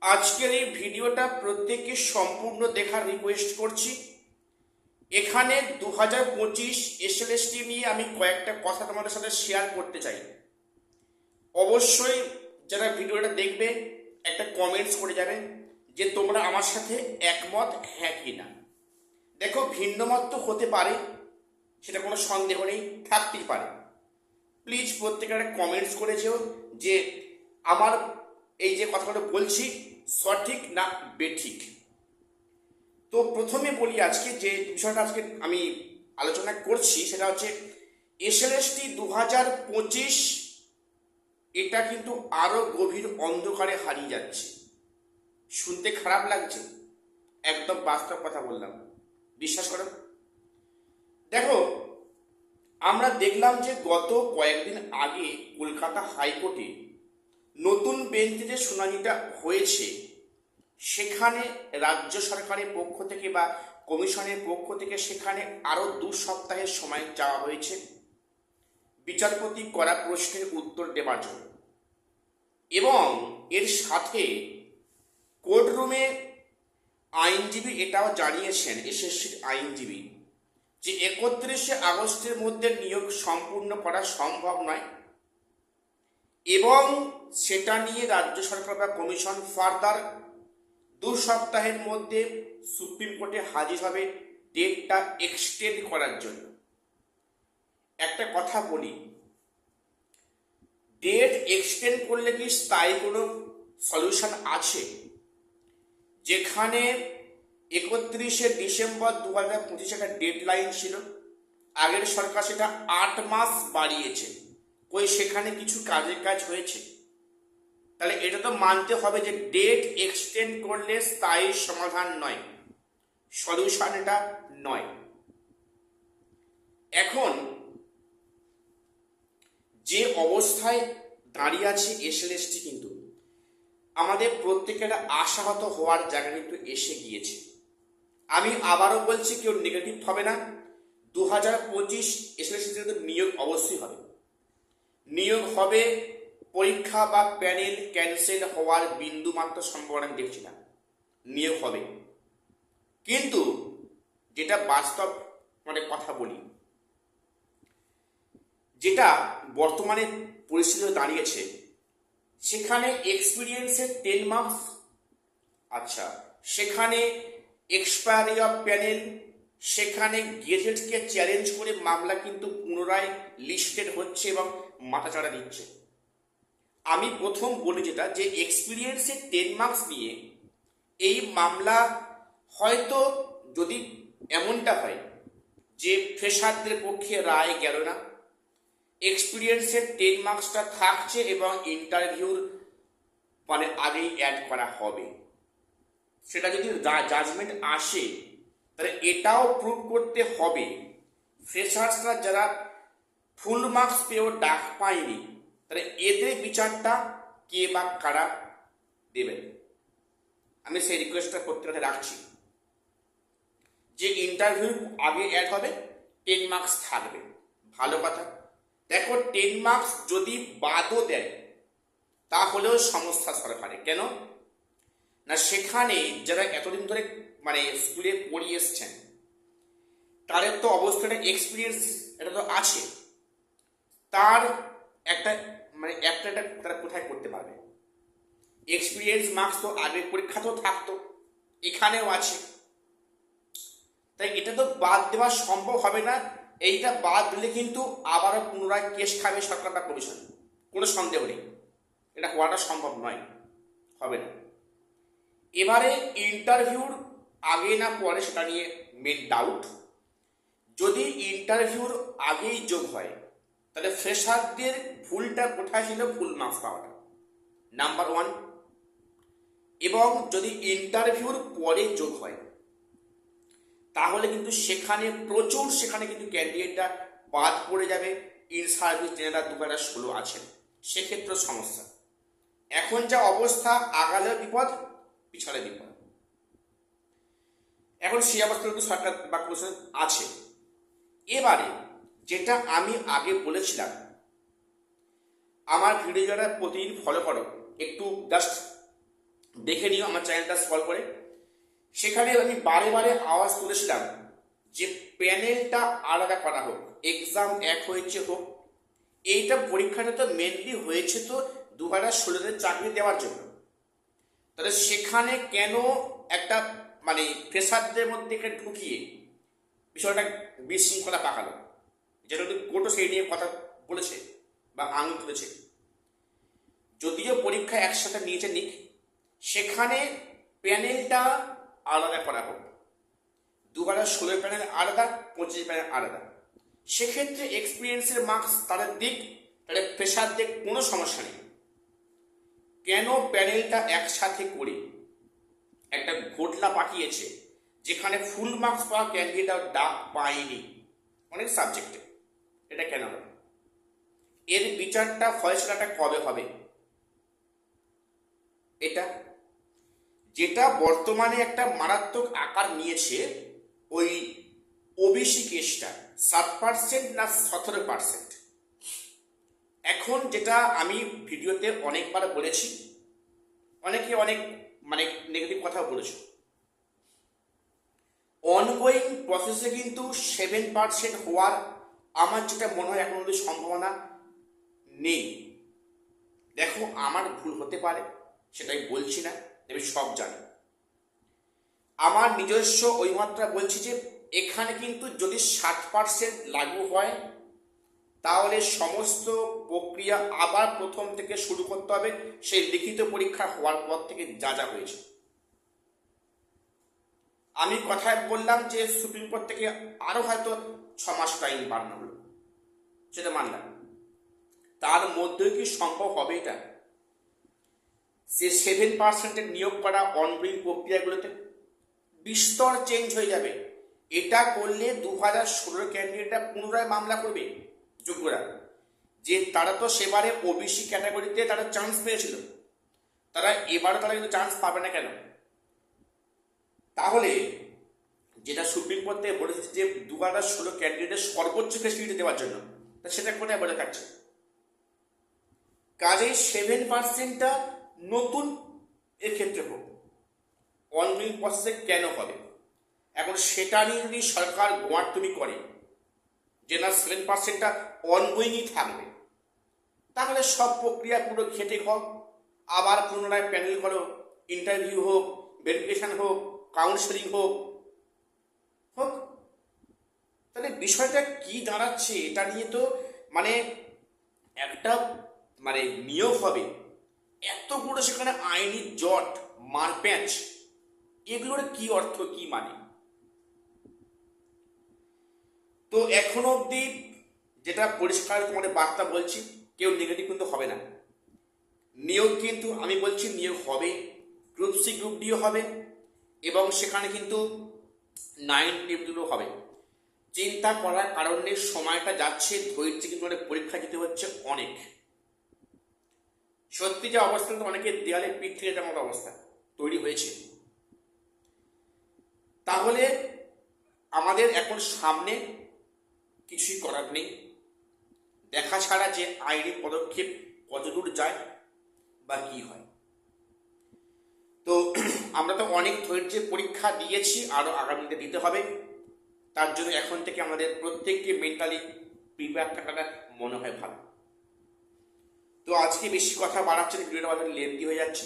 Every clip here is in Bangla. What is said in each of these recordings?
আজকের এই ভিডিওটা প্রত্যেককে সম্পূর্ণ দেখার রিকোয়েস্ট করছি। এখানে 2025 এসএলএসটি নিয়ে আমি কয়েকটা কথা তোমাদের সাথে শেয়ার করতে চাই। অবশ্যই যারা ভিডিওটা দেখবে একটা কমেন্টস করে যাবে যে তোমরা আমার সাথে একমত, হ্যাঁ কি না। দেখো, ভিন্ন মত তো হতে পারে, সেটা কোনো সন্দেহ নেই, থাকতেই পারে। প্লিজ প্রত্যেকে একটা কমেন্টস করে যেও যে আমার এই যে কথাগুলো বলছি সঠিক না বেঠিক। তো প্রথমে বলি, আজকে যে বিষয়টা আজকে আমি আলোচনা করছি সেটা হচ্ছে এসএলএসটি 2025। এটা কিন্তু আরো গভীর অন্ধকারে হারিয়ে যাচ্ছে। শুনতে খারাপ লাগছে, একদম বাস্তব কথা বললাম, বিশ্বাস করো। দেখো, আমরা দেখলাম যে গত কয়েকদিন আগে কলকাতা হাইকোর্টে নতুন বেঞ্চে যে শুনানিটা হয়েছে, সেখানে রাজ্য সরকারের পক্ষ থেকে বা কমিশনের পক্ষ থেকে সেখানে আরো 2 সপ্তাহের সময় চাওয়া হয়েছে বিচারপতি করা প্রশ্নের উত্তর দেওয়ার জন্য। এবং এর সাথে কোর্টরুমে আইনজীবী এটাও জানিয়েছেন, এসএসসির আইনজীবী, যে 31শে আগস্টের মধ্যে নিয়োগ সম্পূর্ণ করা সম্ভব নয় এবং সেটা নিয়ে রাজ্য সরকার বা কমিশন ফার্দার 2 সপ্তাহের মধ্যে সুপ্রিম কোর্টে হাজির হবে ডেটটা এক্সটেন্ড করার জন্য। একটা কথা বলি, ডেট এক্সটেন্ড করলে কি স্থায়ী কোনো সলিউশন আছে? যেখানে 31শে ডিসেম্বর 2025 একটা ডেডলাইন ছিল, আগের সরকার সেটা 8 মাস বাড়িয়েছে, কই সেখানে কিছু কাজের কাজ হয়েছে? তাহলে এটা তো মানতে হবে যে ডেট এক্সটেন্ড করলে স্থায়ী সমাধান নয়, সলিউশন এটা নয়। এখন যে অবস্থায় দাঁড়িয়ে আছে এসএলএসটি, কিন্তু আমাদের প্রত্যেকের আশাহত হওয়ার জায়গা কিন্তু এসে গিয়েছে। আমি আবারও বলছি, কেউ নেগেটিভ হবে না। 2025 এসএলএসটি নিয়োগ অবশ্যই হবে, নিয়োগ হবে। পরীক্ষা বা প্যানেল ক্যান্সেল হওয়ার বিন্দু মাত্র সম্ভাবনা দেখছি না, নিয়োগ হবে। কিন্তু যেটা বাস্তব কথা বলি, যেটা বর্তমানে পরিস্থিতি দাঁড়িয়েছে, সেখানে এক্সপিরিয়েন্সের 10 মার্কস, আচ্ছা সেখানে এক্সপায়ারি অফ প্যানেল, সেখানে গেজেটকে চ্যালেঞ্জ করে মামলা কিন্তু পুনরায় লিস্টেড হচ্ছে এবং মাথাচাড়া দিচ্ছে। আমি প্রথম বলি যেটা, যে এক্সপিরিয়েন্সের 10 মার্কস নিয়ে এই মামলা হয়তো, যদি এমনটা হয় যে ফ্রেশারদের পক্ষে রায় গেল না, এক্সপিরিয়েন্সের 10 মার্কসটা থাকছে এবং ইন্টারভিউর আগেই অ্যাড করা হবে, সেটা যদি জাজমেন্ট আসে, তাহলে এটাও প্রুভ করতে হবে ফ্রেশার্সরা যারা ফুল মার্কস পেয়েও ডাক পায়নি, তাহলে এদের বিচারটা কে বা কারা দেবেন। আমি সেই রিকোয়েস্টটা করতে রাখছি যে ইন্টারভিউ আগে অ্যাড হবে, 10 মার্কস থাকবে, ভালো কথা। দেখো, 10 মার্কস যদি বাদও দেয় তাহলেও সমস্যা সরকারে। কেন না, সেখানে যারা এতদিন ধরে স্কুলে পড়িয়ে এসছেন, তাদের তো অবস্থাটা এক্সপিরিয়েন্স এটা তো আছে, তার একটা একটা তারা কোথায় করতে পারবে? এক্সপিরিয়েন্স মার্কস তো আগের পরীক্ষাতেও থাকতো, এখানেও আছে, তাই এটা তো বাদ দেওয়া সম্ভব হবে না। এইটা বাদ দিলে কিন্তু আবারও পুনরায় কেস খাবে সরকার বা কমিশন, কোনো সন্দেহ নেই, এটা হওয়াটা সম্ভব নয়, হবে না। এবারে ইন্টারভিউর আগে না পরে সেটা নিয়ে মেন ডাউট। যদি ইন্টারভিউর আগেই যোগ হয়, তাহলে ফ্রেশারদের ভুলটা কোথায় ছিল? ফুল মার্কস পাওয়াটা, নাম্বার 1। এবং যদি ইন্টারভিউর পরে যোগ হয়, তাহলে কিন্তু সেখানে কিন্তু ক্যান্ডিডেটটা বাদ পড়ে যাবে। ইন সার্ভিস যারা 2016 আছেন, সেক্ষেত্রে সমস্যা। এখন যা অবস্থা, আগালে বিপদ, পিছনে বিপদ। এখন সেই অবস্থা কিন্তু সরকার বা কমিশন আছে। এবারে যেটা আমি আগে বলেছিলাম, আমার ভিডিও যারা প্রতিদিন ফলো করো, একটু জাস্ট দেখে নিও আমার চ্যানেলটা স্ক্রল করে। সেখানে আমি বারে বারে আওয়াজ তুলেছিলাম যে প্যানেলটা আলাদা করা হোক, এক্সাম এক হয়েছে হোক। এইটা পরীক্ষাটা তো মেনলি হয়েছে তো 2016-তে চাকরি দেওয়ার জন্য। তাহলে সেখানে কেন একটা মানে ফ্রেশারদের মধ্যে এখানে ঢুকিয়ে বিষয়টা বিশৃঙ্খলা পাকালো, যেটা কোর্টও সেই নিয়ে কথা বলেছে বা আঙুল তুলেছে। যদিও পরীক্ষা একসাথে নিয়েছে নিক, সেখানে প্যানেলটা আলাদা করা হোক। 2016 প্যানেল আলাদা, 25 প্যানেল আলাদা। সেক্ষেত্রে এক্সপিরিয়েন্সের মার্কস তাদের দিক, তাদের প্রেশার দিক, কোনো সমস্যা নেই। কেন প্যানেলটা একসাথে করে একটা ঘটলা পাঠিয়েছে যেখানে ফুল মার্কস পাওয়া ক্যান্ডিডেট ডাক পায়নি অনেক সাবজেক্টে? এটা কেন হবে? এর বিচারটা ফয়সলাটা কবে হবে? এটা যেটা বর্তমানে একটা মারাত্মক আকার নিয়েছে, ওই ওবিসি কেসটা 7% না 17%। এখন যেটা আমি ভিডিওতে অনেকবার বলেছি, অনেকে অনেক মানে নেগেটিভ কথা বলেছে, অনগোয়িং প্রসেসে কিন্তু 7% হওয়ার আমার যেটা মনে হয় এখন অব্দি সম্ভাবনা নেই। দেখো, আমার ভুল হতে পারে, সেটাই বলছি না, আমি সব জানি। আমার নিজস্ব ওই মাত্রা বলছি যে এখানে কিন্তু যদি 60% লাগু হয় তাহলে সমস্ত প্রক্রিয়া আবার প্রথম থেকে শুরু করতে হবে, সেই লিখিত পরীক্ষা হওয়ার পর থেকে যা যা হয়েছে। আমি কথায় বললাম যে সুপ্রিম কোর্ট থেকে আরো হয়তো 6 মাস টাইম বাড়ানো হলো, সেটা মানলাম। তার মধ্যেও কি সম্ভব হবে এটা যে 7% নিয়োগ করা অনগোয়িং প্রক্রিয়াগুলোতে বিস্তর চেঞ্জ হয়ে যাবে? এটা করলে 2016 ক্যান্ডিডেটরা পুনরায় মামলা করবে যোগ্যরা, যে তারা তো সেবারে ওবিসি ক্যাটাগরিতে তারা চান্স পেয়েছিল, তারা এবারও তারা কিন্তু চান্স পাবে না কেন? তাহলে যেটা সুপ্রিম কোর্ট থেকে বলেছে যে 2016 ক্যান্ডিডেটের সর্বোচ্চ ফেসিলিটি দেওয়ার জন্য, তা সেটা কোথায় বলে থাকছে? কাজেই 7%টা নতুন এর ক্ষেত্রে হোক, অনগোয়িং প্রসেসে কেন হবে? এখন সেটা নিয়ে যদি সরকার গোয়ার্তুমি করে যে না 7%টা অনগোয়িংই থাকবে, তাহলে সব প্রক্রিয়া পুরো ঘেটে হোক, আবার পুনরায় প্যানেল করো, ইন্টারভিউ হোক, ভেরিফিকেশন হোক, কাউন্সেলিং হোক হোক। তাহলে বিষয়টা কি দাঁড়াচ্ছে এটা নিয়ে তো মানে একটা মানে নিয়োগ হবে, এতগুলো সেখানে আইনি জট মারপ্যাঁচ, এগুলোর কি অর্থ, কি মানে? তো এখনো অবধি যেটা পরিষ্কার তোমাদের বার্তা বলছি, কেউ নেগেটিভ কিন্তু হবে না। নিয়োগ কিন্তু আমি বলছি নিয়োগ হবে, গ্রুপ সি গ্রুপ ডিও হবে, এবং সেখানে কিন্তু 9 টিপগুলো হবে। চিন্তা করার কারণে সময়টা যাচ্ছে, ধৈর্য কিন্তু পরীক্ষা দিতে হচ্ছে অনেক। সত্যি যে অবস্থা, কিন্তু অনেকে দেয়ালে পিঠ থেকে যাওয়ার অবস্থা তৈরি হয়েছে। তাহলে আমাদের এখন সামনে কিছুই করার নেই, দেখা ছাড়া যে আইনি পদক্ষেপ কতদূর যায় বা কি হয়। তো আমরা তো অনেক ধৈর্যের পরীক্ষা দিয়েছি, আরো আগামীতে দিতে হবে। তার জন্য এখন থেকে আমাদের প্রত্যেককে মেন্টালি প্রিপেয়ার থাকাটা মনে হয় ভালো। তো আজকে বেশি কথা বাড়াচ্ছে না, ভিডিওটা আমাদের লেন্থি হয়ে যাচ্ছে।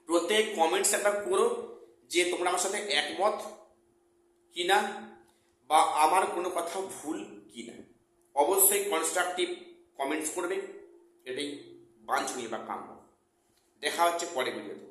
প্রত্যেক কমেন্টস একটা করো যে তোমরা আমার সাথে একমত কিনা বা আমার কোনো কথা ভুল কিনা। অবশ্যই কনস্ট্রাকটিভ কমেন্টস করবে, এটাই বাঞ্ছনীয় বা কাম্য। দেখা হচ্ছে পরে ভিডিওতে।